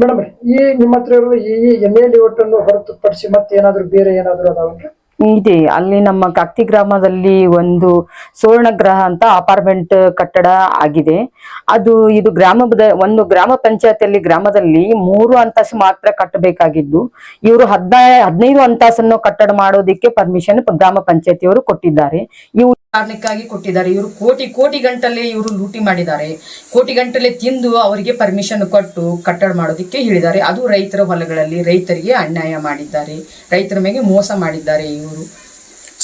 Madam ಈ ನಿಮ್ಮ ಹತ್ರ ಇರುವ ಈ ಎನ್ ಎ ಲೇಔಟ್ ಅನ್ನು ಹೊರತುಪಡಿಸಿ ಮತ್ತೆ ಏನಾದ್ರು ಬೇರೆ ಏನಾದ್ರು ಅದಾವನ್ರಿ? ಇದೆ. ಅಲ್ಲಿ ನಮ್ಮ ಕಕ್ತಿ ಗ್ರಾಮದಲ್ಲಿ ಒಂದು ಸುವರ್ಣಗ್ರಹ ಅಂತ ಅಪಾರ್ಟ್ಮೆಂಟ್ ಕಟ್ಟಡ ಆಗಿದೆ. ಇದು ಒಂದು ಗ್ರಾಮ ಪಂಚಾಯತಿಯಲ್ಲಿ ಗ್ರಾಮದಲ್ಲಿ 3 ಅಂತಸ್ತು ಮಾತ್ರ ಕಟ್ಟಬೇಕಾಗಿದ್ದು, ಇವರು 15 ಅಂತಸ್ತನ್ನು ಕಟ್ಟಡ ಮಾಡೋದಿಕ್ಕೆ ಪರ್ಮಿಷನ್ ಗ್ರಾಮ ಪಂಚಾಯತಿಯವರು ಕೊಟ್ಟಿದ್ದಾರೆ. ಇವು ಕಾರಣಕ್ಕಾಗಿ ಕೊಟ್ಟಿದ್ದಾರೆ. ಇವರು ಕೋಟಿ ಗಂಟಲೆ ಇವರು ಲೂಟಿ ಮಾಡಿದ್ದಾರೆ. ಕೋಟಿ ಗಂಟಲೆ ತಿಂದು ಅವರಿಗೆ ಪರ್ಮಿಷನ್ ಕೊಟ್ಟು ಕಟ್ಟಡ ಮಾಡೋದಿಕ್ಕೆ ಹೇಳಿದ್ದಾರೆ. ಅದು ರೈತರ ಹೊಲಗಳಲ್ಲಿ ರೈತರಿಗೆ ಅನ್ಯಾಯ ಮಾಡಿದ್ದಾರೆ, ರೈತರ ಮೇಲೆ ಮೋಸ ಮಾಡಿದ್ದಾರೆ ಇವರು.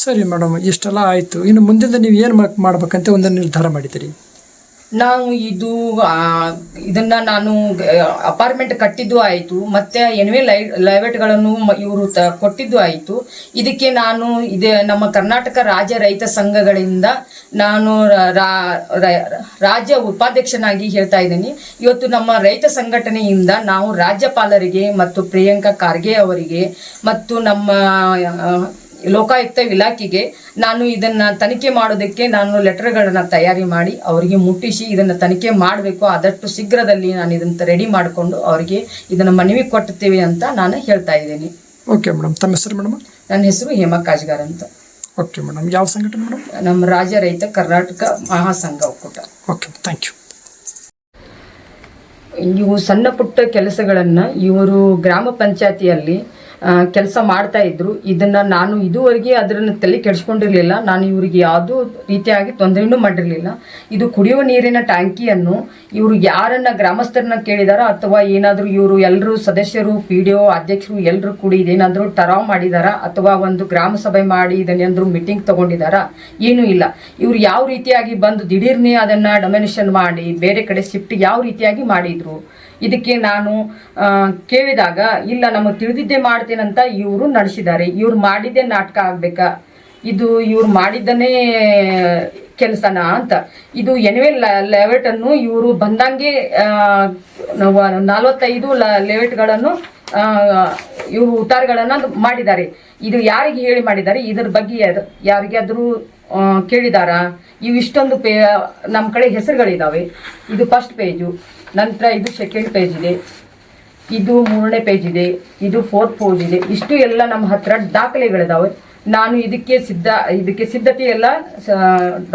ಸರಿ ಮೇಡಮ್, ಇಷ್ಟೆಲ್ಲ ಆಯ್ತು. ಇನ್ನು ಮುಂದಿನ ನೀವು ಏನು ಮಾಡ್ಬೇಕಂತ ಒಂದು ನಿರ್ಧಾರ ಮಾಡಿದ್ದೀರಿ? ನಾವು ಇದನ್ನ ನಾನು ಅಪಾರ್ಟ್ಮೆಂಟ್ ಕಟ್ಟಿದ್ದು ಆಯಿತು, ಮತ್ತೆ ಎನ್ವೆ ಲೈವೇಟ್ಗಳನ್ನು ಇವರು ಕೊಟ್ಟಿದ್ದು ಆಯಿತು. ಇದಕ್ಕೆ ನಾನು ನಮ್ಮ ಕರ್ನಾಟಕ ರಾಜ್ಯ ರೈತ ಸಂಘಗಳಿಂದ ನಾನು ರಾಜ್ಯ ಉಪಾಧ್ಯಕ್ಷನಾಗಿ ಹೇಳ್ತಾ ಇದ್ದೀನಿ. ಇವತ್ತು ನಮ್ಮ ರೈತ ಸಂಘಟನೆಯಿಂದ ನಾವು ರಾಜ್ಯಪಾಲರಿಗೆ ಮತ್ತು ಪ್ರಿಯಾಂಕಾ ಖರ್ಗೆ ಅವರಿಗೆ ಮತ್ತು ನಮ್ಮ ಲೋಕಾಯುಕ್ತ ಇಲಾಖೆಗೆ ನಾನು ಇದನ್ನ ತನಿಖೆ ಮಾಡೋದಕ್ಕೆ ನಾನು ಲೆಟರ್ಗಳನ್ನ ತಯಾರಿ ಮಾಡಿ ಅವರಿಗೆ ಮುಟ್ಟಿಸಿ ಇದನ್ನ ತನಿಖೆ ಮಾಡಬೇಕು. ಆದಷ್ಟು ಶೀಘ್ರದಲ್ಲಿ ನಾನು ಇದನ್ನ ರೆಡಿ ಮಾಡಿಕೊಂಡು ಅವರಿಗೆ ಇದನ್ನ ಮನವಿ ಕೊಡ್ತೇವೆ ಅಂತ ನಾನು ಹೇಳ್ತಾ ಇದ್ದೀನಿ. ಓಕೆ ಮೇಡಮ್, ತಮ್ಮ ಹೆಸರು ಮೇಡಮ್? ನನ್ನ ಹೆಸರು ಹೇಮಾ ಕಾಜ್ಗಾರ್ ಅಂತ. ಓಕೆ ಮೇಡಮ್, ಯಾವ ಸಂಘಟನೆ ಮೇಡಮ್? ನಮ್ಮ ರಾಜ್ಯ ರೈತ ಕರ್ನಾಟಕ ಮಹಾಸಂಘ ಒಕ್ಕೂಟ. Okay, thank you. ಇವು ಸಣ್ಣ ಪುಟ್ಟ ಕೆಲಸಗಳನ್ನ ಇವರು ಗ್ರಾಮ ಪಂಚಾಯತಿಯಲ್ಲಿ ಕೆಲಸ ಮಾಡ್ತಾ ಇದ್ರು. ಇದನ್ನ ನಾನು ಇದುವರೆಗೆ ಅದನ್ನ ತಲೆ ಕೆಡಿಸ್ಕೊಂಡಿರ್ಲಿಲ್ಲ. ನಾನು ಇವರಿಗೆ ಯಾವುದೂ ರೀತಿಯಾಗಿ ತೊಂದರೆನೂ ಮಾಡಿರಲಿಲ್ಲ. ಇದು ಕುಡಿಯುವ ನೀರಿನ ಟ್ಯಾಂಕಿಯನ್ನು ಇವರು ಯಾರನ್ನ ಗ್ರಾಮಸ್ಥರನ್ನ ಕೇಳಿದಾರ ಅಥವಾ ಏನಾದರೂ ಇವರು ಎಲ್ಲರೂ ಸದಸ್ಯರು PDO ಅಧ್ಯಕ್ಷರು ಎಲ್ಲರೂ ಕೂಡಿ ಇದೇನಾದರೂ ಟರಾವ್ ಮಾಡಿದಾರ ಅಥವಾ ಒಂದು ಗ್ರಾಮ ಸಭೆ ಮಾಡಿ ಇದನ್ನೇನಾದರೂ ಮೀಟಿಂಗ್ ತಗೊಂಡಿದಾರ? ಏನೂ ಇಲ್ಲ. ಇವರು ಯಾವ ರೀತಿಯಾಗಿ ಬಂದು ದಿಢೀರ್ನೇ ಅದನ್ನ ಡೊಮಿನೇಷನ್ ಮಾಡಿ ಬೇರೆ ಕಡೆ ಶಿಫ್ಟ್ ಯಾವ ರೀತಿಯಾಗಿ ಮಾಡಿದ್ರು? ಇದಕ್ಕೆ ನಾನು ಕೇಳಿದಾಗ ಇಲ್ಲ ನಮಗೆ ತಿಳಿದಿದ್ದೇ ಮಾಡ್ತೇನಂತ ಇವರು ನಡೆಸಿದ್ದಾರೆ. ಇವ್ರು ಮಾಡಿದ್ದೇ ನಾಟಕ ಆಗ್ಬೇಕಾ? ಇದು ಇವ್ರು ಮಾಡಿದ್ದನೇ ಕೆಲಸನ ಅಂತ. ಇದು ಎನ್ವೆ ಲೇಔಟ್ ಅನ್ನು ಇವರು ಬಂದಂಗೆ 45 ಲೇಔಟ್ಗಳನ್ನು ಇವರು ಉತ್ತಾರಗಳನ್ನ ಮಾಡಿದ್ದಾರೆ. ಇದು ಯಾರಿಗೆ ಹೇಳಿ ಮಾಡಿದ್ದಾರೆ? ಇದ್ರ ಬಗ್ಗೆ ಯಾರಿಗಾದ್ರೂ ಕೇಳಿದಾರಾ? ಇವಿಷ್ಟೊಂದು ನಮ್ಮ ಕಡೆ ಹೆಸರುಗಳಿದಾವೆ. ಇದು ಫಸ್ಟ್ ಪೇಜು, ನಂತರ ಇದು ಸೆಕೆಂಡ್ ಪೇಜ್ ಇದೆ, ಇದು 3ನೇ ಪೇಜ್ ಇದೆ, ಇದು 4th ಪೇಜ್ ಇದೆ. ಇಷ್ಟು ಎಲ್ಲ ನಮ್ಮ ಹತ್ರ ದಾಖಲೆಗಳಿದಾವೆ. ನಾನು ಇದಕ್ಕೆ ಸಿದ್ಧತೆ ಎಲ್ಲ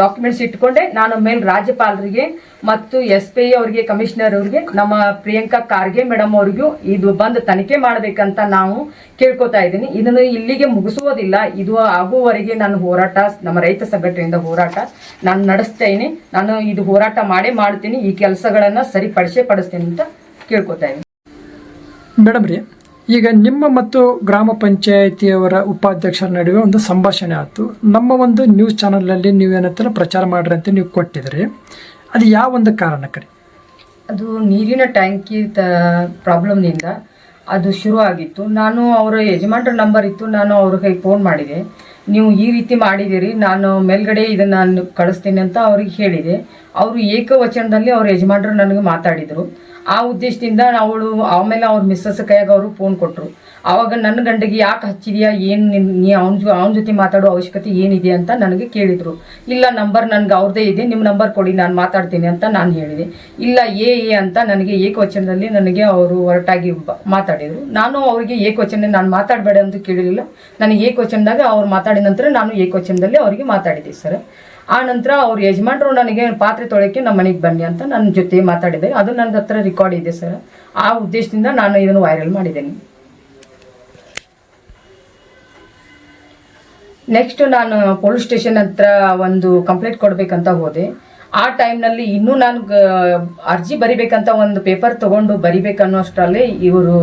ಡಾಕ್ಯುಮೆಂಟ್ಸ್ ಇಟ್ಕೊಂಡೆ ನಾನು ಮೇಲೆ ರಾಜ್ಯಪಾಲರಿಗೆ ಮತ್ತು SP ಅವರಿಗೆ, ಕಮಿಷನರ್ ಅವರಿಗೆ, ನಮ್ಮ ಪ್ರಿಯಾಂಕಾ ಖರ್ಗೆ ಮೇಡಮ್ ಅವ್ರಿಗೂ ಇದು ಬಂದು ತನಿಖೆ ಮಾಡಬೇಕಂತ ನಾವು ಕೇಳ್ಕೊತಾ ಇದ್ದೀನಿ. ಇದನ್ನು ಇಲ್ಲಿಗೆ ಮುಗಿಸುವುದಿಲ್ಲ. ಇದು ಆಗುವವರೆಗೆ ನಾನು ಹೋರಾಟ, ನಮ್ಮ ರೈತ ಸಂಘಟನೆಯಿಂದ ಹೋರಾಟ ನಾನು ನಡೆಸ್ತೇನೆ. ನಾನು ಇದು ಹೋರಾಟ ಮಾಡ್ತೀನಿ. ಈ ಕೆಲಸಗಳನ್ನ ಪಡಿಸ್ತೀನಿ ಅಂತ ಕೇಳ್ಕೊತಾ ಇದ್ದೀನಿ. ಮೇಡಮ್ ರೀ, ಈಗ ನಿಮ್ಮ ಮತ್ತು ಗ್ರಾಮ ಪಂಚಾಯಿತಿಯವರ ಉಪಾಧ್ಯಕ್ಷರ ನಡುವೆ ಒಂದು ಸಂಭಾಷಣೆ ಆಯಿತು. ನಮ್ಮ ಒಂದು ನ್ಯೂಸ್ ಚಾನಲಲ್ಲಿ ನೀವೇನಂತ ಪ್ರಚಾರ ಮಾಡ್ರಿ ಅಂತ ನೀವು ಕೊಟ್ಟಿದ್ರಿ. ಅದು ಯಾವ ಒಂದು ಕಾರಣಕ್ಕೆ? ಅದು ನೀರಿನ ಟ್ಯಾಂಕಿ ಪ್ರಾಬ್ಲಮ್ನಿಂದ ಅದು ಶುರು ಆಗಿತ್ತು. ನಾನು ಅವರ ಯಜಮಾನ್ರ ನಂಬರ್ ಇತ್ತು, ನಾನು ಅವ್ರಿಗೆ ಫೋನ್ ಮಾಡಿದೆ. ನೀವು ಈ ರೀತಿ ಮಾಡಿದ್ದೀರಿ, ನಾನು ಮೇಲ್ಗಡೆ ಇದನ್ನು ಕಳಿಸ್ತೀನಿ ಅಂತ ಅವ್ರಿಗೆ ಹೇಳಿದೆ. ಅವರು ಏಕವಚನದಲ್ಲಿ ಅವ್ರ ಯಜಮಾನ್ರು ನನಗೆ ಮಾತಾಡಿದರು. ಆ ಉದ್ದೇಶದಿಂದ ಆಮೇಲೆ ಅವ್ರ ಮಿಸ್ಸಸ್ ಕೈಯಾಗ ಅವರು ಫೋನ್ ಕೊಟ್ಟರು. ಆವಾಗ ನನ್ನ ಗಂಡಗೆ ಯಾಕೆ ಹಚ್ಚಿದ್ಯಾ, ಏನು ನೀ ಅವನ ಜೊತೆ ಮಾತಾಡೋ ಅವಶ್ಯಕತೆ ಏನಿದೆ ಅಂತ ನನಗೆ ಕೇಳಿದರು. ಇಲ್ಲ, ನಂಬರ್ ನನಗೆ ಅವ್ರದ್ದೇ ಇದೆ, ನಿಮ್ಮ ನಂಬರ್ ಕೊಡಿ, ನಾನು ಮಾತಾಡ್ತೀನಿ ಅಂತ ನಾನು ಹೇಳಿದೆ. ಇಲ್ಲ ಅಂತ ನನಗೆ ಏಕವಚನದಲ್ಲಿ ನನಗೆ ಅವರು ಹೊರಟಾಗಿ ಮಾತಾಡಿದರು. ನಾನು ಅವರಿಗೆ ಏಕವಚನ ನಾನು ಮಾತಾಡಬೇಡ ಅಂತ ಕೇಳಲಿಲ್ಲ. ನನಗೆ ಏಕವಚನದಾಗ ಅವ್ರು ಮಾತಾಡಿದ ನಂತರ ನಾನು ಏಕವಚನದಲ್ಲಿ ಅವರಿಗೆ ಮಾತಾಡಿದೆ ಸರ್. ಆ ನಂತರ ಅವ್ರ ಯಜಮಾನ್ರು ನನಗೆ ಪಾತ್ರೆ ತೊಳೆಯೋಕ್ಕೆ ನಮ್ಮ ಮನೆಗೆ ಬನ್ನಿ ಅಂತ ನನ್ನ ಜೊತೆ ಮಾತಾಡಿದೆ. ಅದು ನನ್ನ ಹತ್ರ ರೆಕಾರ್ಡ್ ಇದೆ ಸರ್. ಆ ಉದ್ದೇಶದಿಂದ ನಾನು ಇದನ್ನು ವೈರಲ್ ಮಾಡಿದ್ದೇನೆ. ನೆಕ್ಸ್ಟ್ ನಾನು ಪೊಲೀಸ್ ಸ್ಟೇಷನ್ ಹತ್ರ ಒಂದು ಕಂಪ್ಲೇಂಟ್ ಕೊಡಬೇಕಂತ ಹೋದೆ. ಆ ಟೈಮ್ನಲ್ಲಿ ಇನ್ನೂ ನಾನು ಅರ್ಜಿ ಬರಿಬೇಕಂತ ಒಂದು ಪೇಪರ್ ತಗೊಂಡು ಬರಿಬೇಕನ್ನೋ ಅಷ್ಟರಲ್ಲಿ ಇವರು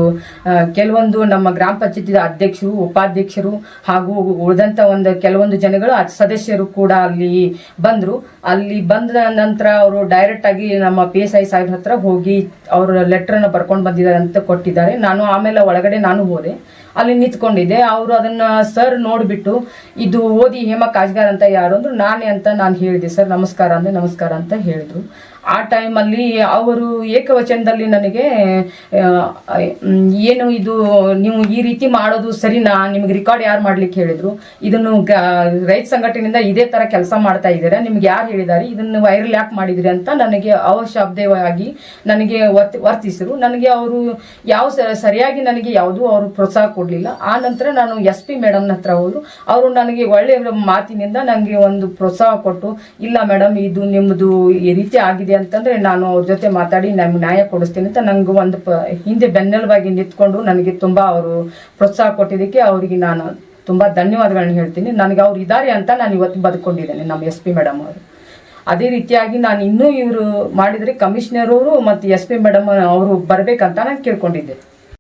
ಕೆಲವೊಂದು ನಮ್ಮ ಗ್ರಾಮ ಪಂಚಾಯತಿ ಅಧ್ಯಕ್ಷರು, ಉಪಾಧ್ಯಕ್ಷರು ಹಾಗೂ ಉಳಿದಂಥ ಕೆಲವೊಂದು ಜನಗಳು ಸದಸ್ಯರು ಕೂಡ ಅಲ್ಲಿ ಬಂದರು. ಅಲ್ಲಿ ಬಂದ ನಂತರ ಅವರು ಡೈರೆಕ್ಟ್ ಆಗಿ ನಮ್ಮ PSI ಸಾಹೇಬ್ರ ಹತ್ರ ಹೋಗಿ ಅವರು ಲೆಟ್ರನ್ನು ಬರ್ಕೊಂಡು ಬಂದಿದ್ದಾರೆ ಅಂತ ಕೊಟ್ಟಿದ್ದಾರೆ. ನಾನು ಆಮೇಲೆ ಒಳಗಡೆ ನಾನು ಹೋದೆ, ಅಲ್ಲಿ ನಿಂತ್ಕೊಂಡಿದ್ದೆ. ಅವರು ಅದನ್ನ ಸರ್ ನೋಡಿಬಿಟ್ಟು ಇದು ಓದಿ ಹೇಮಾ ಕಾಜ್ಗಾರ್ ಅಂತ ಯಾರು ಅಂದ್ರು. ನಾನೇ ಅಂತ ನಾನು ಹೇಳಿದೆ. ಸರ್ ನಮಸ್ಕಾರ ಅಂದೆ. ನಮಸ್ಕಾರ ಅಂತ ಹೇಳಿದ್ರು. ಆ ಟೈಮಲ್ಲಿ ಅವರು ಏಕವಚನದಲ್ಲಿ ನನಗೆ ಏನು ಇದು ನೀವು ಈ ರೀತಿ ಮಾಡೋದು ಸರಿನಾ, ನಿಮ್ಗೆ ರೆಕಾರ್ಡ್ ಯಾರು ಮಾಡ್ಲಿಕ್ಕೆ ಹೇಳಿದ್ರು, ಇದನ್ನು ರೈತ ಸಂಘಟನೆಯಿಂದ ಇದೇ ತರ ಕೆಲಸ ಮಾಡ್ತಾ ಇದ್ದೀರಾ, ನಿಮ್ಗೆ ಯಾರು ಹೇಳಿದಾರೆ, ಇದನ್ನು ವೈರಲ್ ಯಾಕೆ ಮಾಡಿದ್ರಿ ಅಂತ ನನಗೆ ಅವಶಬ್ದವಾಗಿ ನನಗೆ ವರ್ತಿಸಿರು. ನನಗೆ ಅವರು ಸರಿಯಾಗಿ ನನಗೆ ಯಾವುದೂ ಅವರು ಪ್ರೋತ್ಸಾಹ ಕೊಡಲಿಲ್ಲ. ಆ ನಂತರ ನಾನು SP ಮೇಡಮ್ನ ಹತ್ರ ಹೋದ್ರು. ಅವರು ನನಗೆ ಒಳ್ಳೆಯ ಮಾತಿನಿಂದ ನನಗೆ ಒಂದು ಪ್ರೋತ್ಸಾಹ ಕೊಟ್ಟು, ಇಲ್ಲ ಮೇಡಮ್ ಇದು ನಿಮ್ಮದು ಈ ರೀತಿ ಆಗಿದೆ ಅಂತಂದ್ರೆ ನಾನು ಅವ್ರ ಜೊತೆ ಮಾತಾಡಿ ನಮ್ಗೆ ನ್ಯಾಯ ಕೊಡಿಸ್ತೀನಿ ಅಂತ ನಂಗೆ ಒಂದು ಹಿಂದೆ ಬೆನ್ನೆಲುಬಾಗಿ ನಿಂತ್ಕೊಂಡು ನನಗೆ ತುಂಬ ಅವರು ಪ್ರೋತ್ಸಾಹ ಕೊಟ್ಟಿದ್ದಕ್ಕೆ ಅವರಿಗೆ ನಾನು ತುಂಬ ಧನ್ಯವಾದಗಳನ್ನ ಹೇಳ್ತೀನಿ. ನನಗೆ ಅವ್ರು ಇದ್ದಾರೆ ಅಂತ ನಾನು ಇವತ್ತು ಬದುಕೊಂಡಿದ್ದೇನೆ, ನಮ್ಮ SP ಮೇಡಮ್ ಅವರು. ಅದೇ ರೀತಿಯಾಗಿ ನಾನು ಇನ್ನೂ ಇವರು ಮಾಡಿದರೆ ಕಮಿಷನರ್ ಅವರು ಮತ್ತು SP ಮೇಡಮ್ ಅವರು ಬರಬೇಕಂತ ನಾನು ಕೇಳ್ಕೊಂಡಿದ್ದೆ.